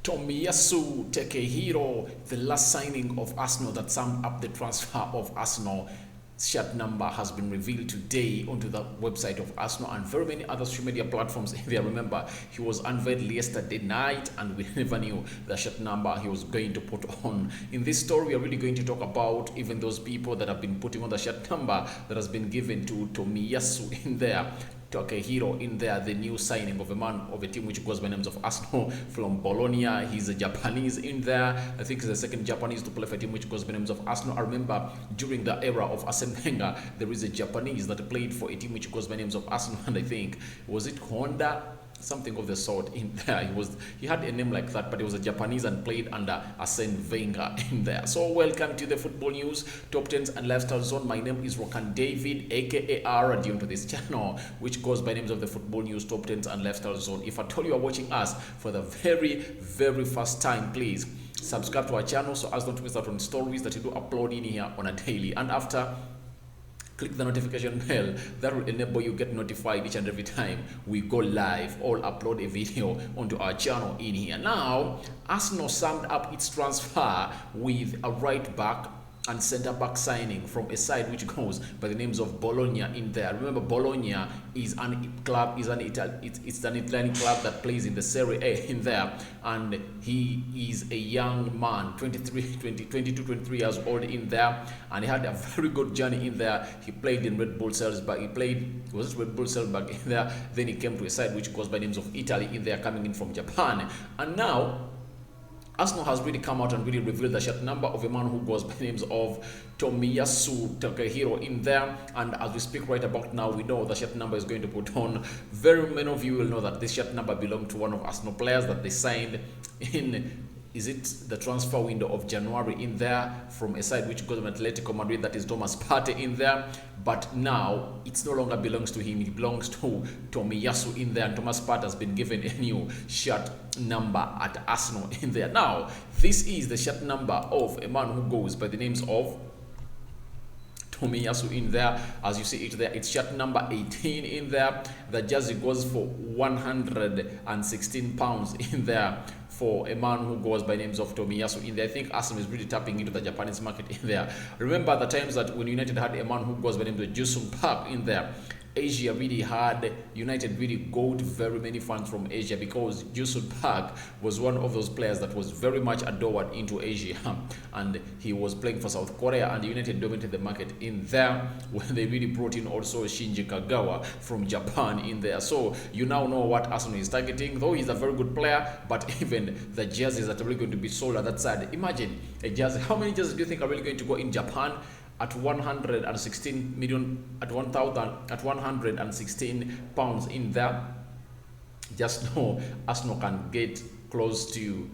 Tomiyasu Takehiro, the last signing of Arsenal that summed up the transfer of Arsenal. Shirt number has been revealed today onto the website of Arsenal and very many other social media platforms. If you remember, he was unveiled yesterday night and we never knew the shirt number he was going to put on. In this story, we are really going to talk about even those people that have been putting on the shirt number that has been given to Tomiyasu in there. Takehiro in there, the new signing of a man of a team which goes by names of Arsenal from Bologna. He's a Japanese in there. I think he's the second Japanese to play for a team which goes by names of Arsenal. I remember during the era of Arsene Wenger, there is a Japanese that played for a team which goes by names of Arsenal, and I think, was it Honda? Something of the sort in there. He had a name like that, but he was a Japanese and played under Arsene Wenger in there. So welcome to the football news, top 10s and lifestyle zone. My name is Rokani David, aka Arane, to this channel, which goes by names of the football news, top 10s and lifestyle zone. If at all you are watching us for the very first time, please subscribe to our channel so as not to miss out on stories that we do upload in here on a daily. And after, click the notification bell. That will enable you get notified each and every time we go live or upload a video onto our channel in here. Now, Arsenal summed up its transfer with a right back and centre back signing from a side which goes by the names of Bologna in there. Remember, Bologna is an club, it's an Italian club that plays in the Serie A in there, and he is a young man, 22-23 years old in there, and he had a very good journey in there. He played in Red Bull Salzburg. Was it Red Bull Salzburg in there? Then he came to a side which goes by names of Italy in there, coming in from Japan, and now Arsenal has really come out and really revealed the shirt number of a man who goes by the names of Tomiyasu Takehiro in there. And as we speak right about now, we know the shirt number is going to put on. Very many of you will know that this shirt number belonged to one of Arsenal players that they signed in, is it the transfer window of January in there, from a side which goes to Atletico Madrid, that is Thomas Partey in there. But now it no longer belongs to him, it belongs to Tomiyasu in there, and Thomas Partey has been given a new shirt number at Arsenal in there. Now, this is the shirt number of a man who goes by the names of Tomiyasu in there. As you see it there, it's shirt number 18 in there. The jersey goes for £116 in there for a man who goes by names of Tomiyasu in there. I think Arsenal is really tapping into the Japanese market in there. Remember the times that when United had a man who goes by names of Jusum Park in there, Asia really had, United really got very many fans from Asia, because Jusum Park was one of those players that was very much adored into Asia, and he was playing for South Korea, and United dominated the market in there when they really brought in also Shinji Kagawa from Japan in there. So you now know what Arsenal is targeting, though he's a very good player, but even the jerseys that are really going to be sold at that side. Imagine a jersey. How many jerseys do you think are really going to go in Japan at 116 million, at 116 pounds in there? Just know Arsenal can get close to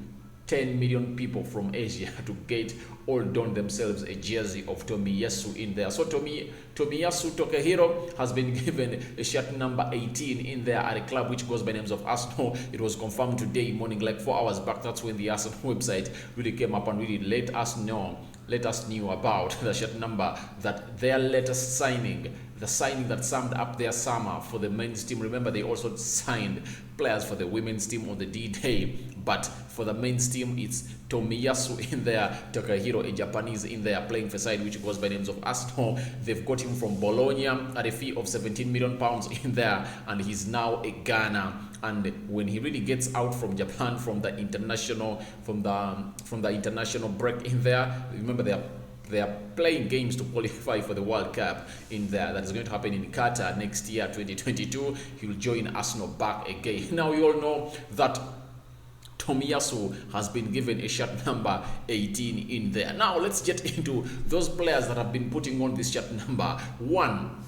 10 million people from Asia to get all done themselves a jersey of Tomiyasu in there. So Tomiyasu Takehiro has been given a shirt number 18 in there at a club which goes by names of Arsenal. It was confirmed today morning, like 4 hours back. That's when the Arsenal website really came up and really let us know about the shirt number, that their latest signing, the signing that summed up their summer for the men's team. Remember, they also signed players for the women's team on the D-Day, but for the men's team, it's Tomiyasu in there, Takehiro, a Japanese in there, playing for a side which goes by names of Arsenal. They've got him from Bologna at a fee of £17 million in there, and he's now a Ghana. And when he really gets out from Japan, from the international break in there, remember they are playing games to qualify for the World Cup in there. That is going to happen in Qatar next year, 2022. He will join Arsenal back again. Now you all know that Tomiyasu has been given a shirt number 18 in there. Now let's get into those players that have been putting on this shirt number. One,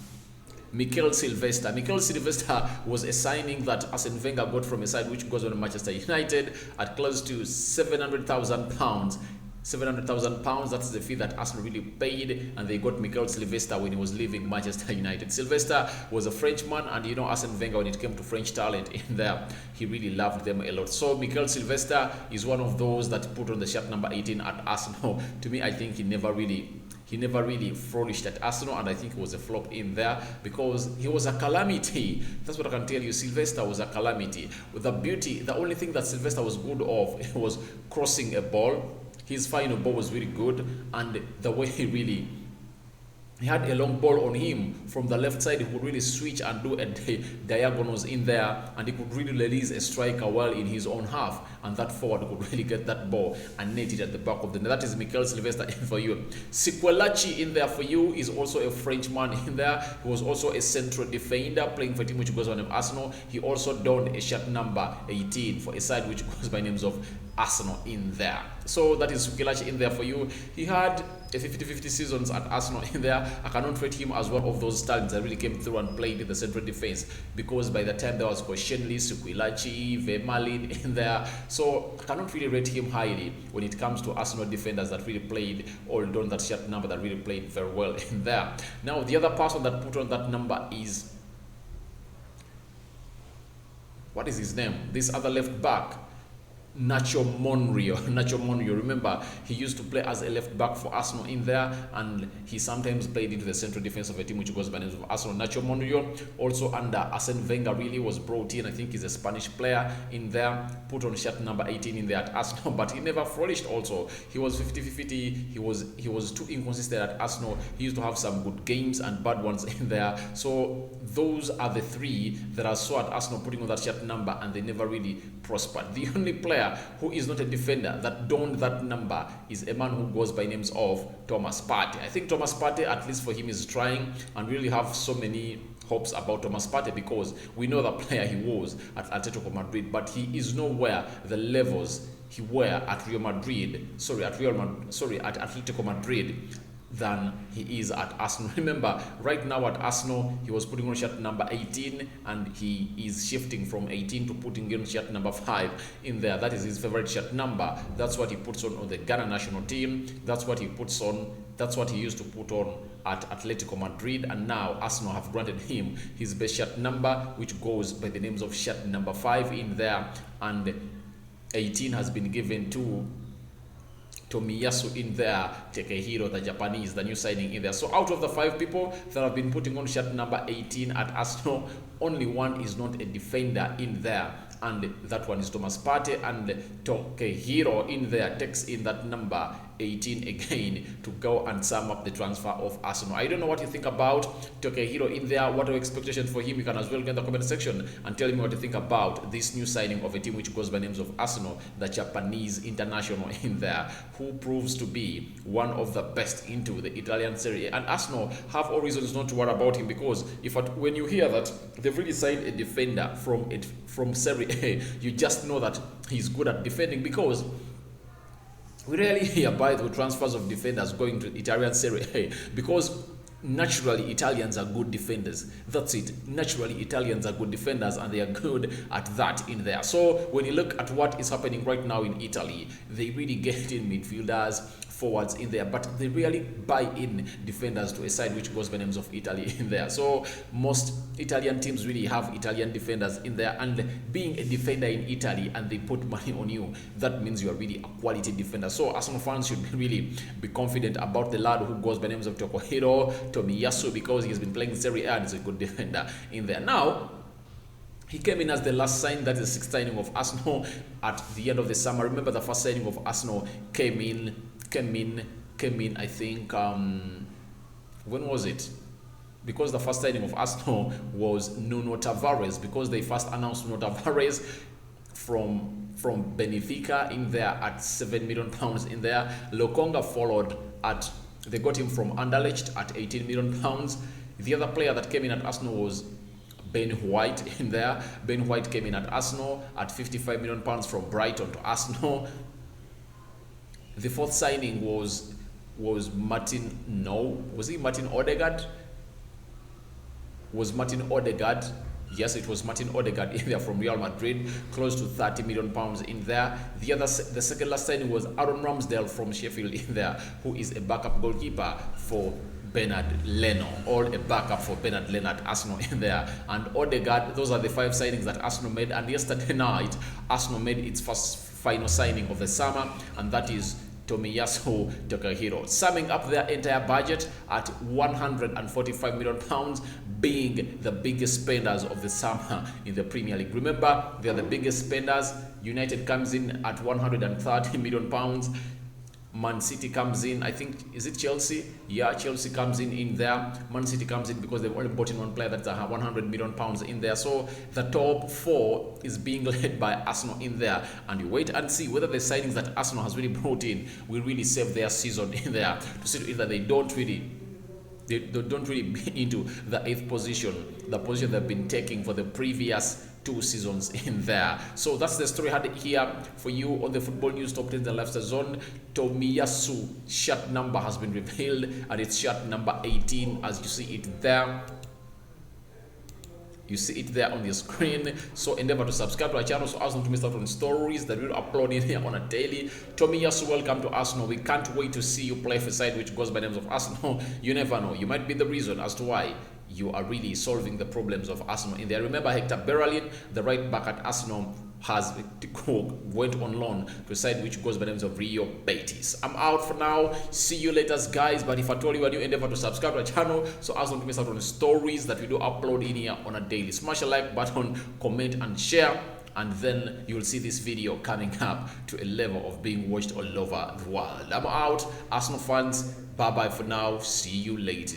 Mikel Sylvester. Mikel Sylvester was a signing that Arsene Wenger got from a side which goes on Manchester United at close to £700,000. £700,000, that's the fee that Arsenal really paid, and they got Mikel Sylvester when he was leaving Manchester United. Sylvester was a Frenchman, and you know Arsene Wenger, when it came to French talent in there, he really loved them a lot. So Mikel Sylvester is one of those that put on the shirt number 18 at Arsenal. To me, I think he never really he never really flourished at Arsenal, and I think it was a flop in there because he was a calamity. That's what I can tell you. Sylvester was a calamity. With the beauty, the only thing that Sylvester was good of was crossing a ball. His final ball was really good, and the way he had a long ball on him from the left side. He could really switch and do a diagonals in there, and he could really release a striker well in his own half, and that forward could really get that ball and net it at the back of the net. That is Mikel Sylvester in for you. Squillaci in there for you is also a Frenchman in there. He was also a central defender playing for a team which goes by the name of Arsenal. He also donned a shirt number 18 for a side which goes by names of Arsenal in there. So that is Squillaci in there for you. He had a 50-50 seasons at Arsenal in there. I cannot rate him as one of those talents that really came through and played in the central defense, because by the time there was Koscielny, Squillaci, Vermaelen in there. So I cannot really rate him highly when it comes to Arsenal defenders that really played or done that shirt number, that really played very well in there. Now the other person that put on that number is, what is his name? This other left back, Nacho Monreal. Nacho Monreal, remember, he used to play as a left back for Arsenal in there, and he sometimes played into the central defense of a team which goes by the name of Arsenal. Nacho Monreal, also under Arsene Wenger, really was brought in. I think he's a Spanish player in there, put on shirt number 18 in there at Arsenal, but he never flourished also. He was 50-50, he was too inconsistent at Arsenal. He used to have some good games and bad ones in there. So those are the three that I saw at Arsenal putting on that shirt number, and they never really prospered. The only player who is not a defender that donned that number is a man who goes by names of Thomas Partey. I think Thomas Partey, at least for him, is trying, and really have so many hopes about Thomas Partey, because we know the player he was at Atletico Madrid, but he is nowhere the levels he were at Atletico Madrid than he is at Arsenal. Remember, right now at Arsenal, he was putting on shirt number 18, and he is shifting from 18 to putting on shirt number 5 in there. That is his favorite shirt number. That's what he puts on the Ghana national team. That's what he puts on. That's what he used to put on at Atletico Madrid, and now Arsenal have granted him his best shirt number, which goes by the names of shirt number 5 in there, and 18 has been given to Tomiyasu in there, Takehiro, the Japanese, the new signing in there. So out of the 5 people that have been putting on shirt number 18 at Arsenal, only one is not a defender in there, and that one is Thomas Partey, and Takehiro in there takes in that number 18 again to go and sum up the transfer of Arsenal. I don't know what you think about Takehiro in there. What are your expectations for him? You can as well get in the comment section and tell me what you think about this new signing of a team which goes by names of Arsenal, the Japanese international in there, who proves to be one of the best into the Italian Serie A. And Arsenal have all reasons not to worry about him, because when you hear that they've really signed a defender from Serie A, you just know that he's good at defending, because we rarely hear by the transfers of defenders going to Italian Serie A, because naturally Italians are good defenders. That's it. Naturally Italians are good defenders, and they are good at that in there. So when you look at what is happening right now in Italy, they really get in midfielders, forwards in there, but they really buy in defenders to a side which goes by names of Italy in there. So most Italian teams really have Italian defenders in there, and being a defender in Italy and they put money on you, that means you are really a quality defender. So Arsenal fans should really be confident about the lad who goes by names of Takehiro Tomiyasu, because he has been playing Serie A and is a good defender in there. Now, he came in as the last sign, that is the 6th signing of Arsenal at the end of the summer. Remember, the first signing of Arsenal came in, I think, when was it? Because the first signing of Arsenal was Nuno Tavares, because they first announced Nuno Tavares from Benfica in there at £7 million in there. Lokonga followed they got him from Anderlecht at £18 million. The other player that came in at Arsenal was Ben White in there. Ben White came in at Arsenal at £55 million from Brighton to Arsenal. The 4th signing was Martin Odegaard? Was Martin Odegaard? Yes, it was Martin Odegaard in there from Real Madrid, close to £30 million in there. The second last signing was Aaron Ramsdale from Sheffield in there, who is a backup goalkeeper for Bernard Leno, or a backup for Bernard Leno at Arsenal in there. And Odegaard, those are the 5 signings that Arsenal made. And yesterday night, Arsenal made its final signing of the summer, and that is Tomiyasu Takehiro, summing up their entire budget at £145 million, being the biggest spenders of the summer in the Premier League. Remember, they are the biggest spenders. United comes in at £130 million. Man City comes in, I think, is it Chelsea? Yeah, Chelsea comes in there. Man City comes in because they've only bought in one player that's £100 million in there. So the top four is being led by Arsenal in there. And you wait and see whether the signings that Arsenal has really brought in will really save their season in there, to see if they don't really be into the 8th position, the position they've been taking for the previous 2 seasons in there. So that's the story I had here for you on the Football News Top 10, the lifestyle zone. Tomiyasu shirt number has been revealed, and it's shirt number 18, as you see it there. You see it there on the screen. So endeavor to subscribe to our channel so as not to miss out on stories that we'll upload in here on a daily. Tomiyasu, welcome to Arsenal. We can't wait to see you play for a side which goes by names of Arsenal. You never know, you might be the reason as to why you are really solving the problems of Arsenal in there. Remember, Hector Bellerin, the right back at Arsenal, went on loan to a side which goes by the names of Real Betis. I'm out for now. See you later, guys. But if I told you, endeavor to subscribe to our channel so as not to miss out on stories that we do upload in here on a daily. Smash a like button, comment and share, and then you'll see this video coming up to a level of being watched all over the world. I'm out. Arsenal fans, bye bye for now. See you later.